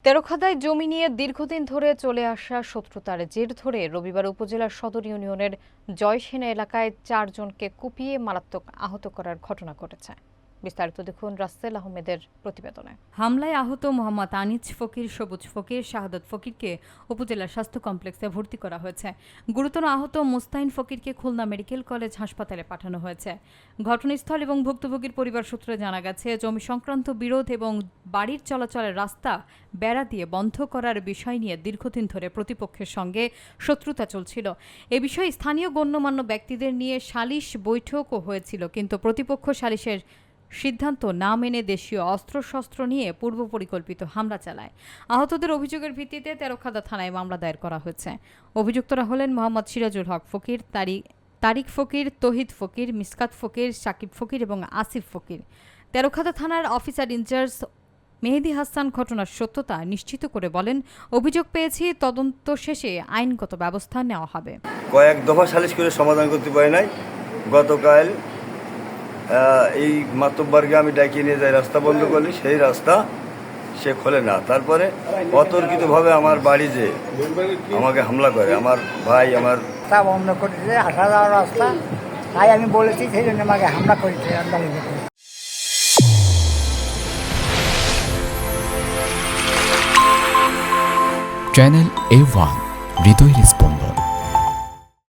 তেরখাদায় জমি নিয়ে দীর্ঘদিন ধরে চলে আসা শত্রুতার জের ধরে রবিবার উপজেলার সদর ইউনিয়নের জয়সেনা এলাকায় 4 জনকে কুপিয়ে মারাত্মক আহত করার ঘটনা ঘটেছে। বিস্তারিত দেখুন রাসেল আহমেদের প্রতিবেদনে। হামলায় আহত মোহাম্মদ আনিস ফকির, সবুজ ফকির, শাহাদত ফকিরকে উপজেলা স্বাস্থ্য কমপ্লেক্সে ভর্তি করা হয়েছে। গুরুতর আহত মুস্তাইন ফকিরকে খুলনা মেডিকেল কলেজ হাসপাতালে পাঠানো হয়েছে। ঘটনাস্থল এবং ভুক্তভোগীর পরিবার সূত্রে জানা গেছে, জমি সংক্রান্ত বিরোধ এবং বাড়ির চলাচলের রাস্তা বেড়া দিয়ে বন্ধ করার বিষয় নিয়ে দীর্ঘদিন ধরে প্রতিপক্ষের সঙ্গে শত্রুতা চলছিল। এ বিষয়ে স্থানীয় গণ্যমান্য ব্যক্তিদের নিয়ে সালিশ বৈঠকও হয়েছিল, কিন্তু প্রতিপক্ষ সালিশের সিদ্ধান্ত না মেনে দেশীয় অস্ত্রশস্ত্র নিয়ে পূর্ব পরিকল্পিত হামলা চালায়। আহতদের অভিযোগের ভিত্তিতে তেরখাদা থানায় মামলা দায়ের করা হয়েছে। অভিযুক্তরা হলেন মোহাম্মদ সিরাজুল হক ফকির, তারিক ফকির, তহিদ ফকির, মিসকাত ফকির, সাকিব ফকির এবং আসিফ ফকির। তেরখাদা থানার অফিসার ইনচার্জ মেহেদি হাসান ঘটনার সত্যতা নিশ্চিত করে বলেন, অভিযোগ পেয়েছি, তদন্ত শেষে আইনগত ব্যবস্থা নেওয়া হবে। কয়েক দফা সালিশ করে সমাধান করতে পারি নাই। গতকাল এই মাতব্বরকে আমি ডাকিয়ে নিয়ে যাই, রাস্তা বন্ধ করলি, সেই রাস্তা সে খোলে না। তারপরে অতর্কিতভাবে আমার বাড়ি যে আমাকে হামলা করে, আমার ভাই আমার রাস্তা বন্ধ করেছে, আসা যাওয়ার রাস্তা, তাই আমি বলেছি, সেই জন্য আমাকে হামলা করেছে। চ্যানেল A1 হৃদয়ের স্পন্দন।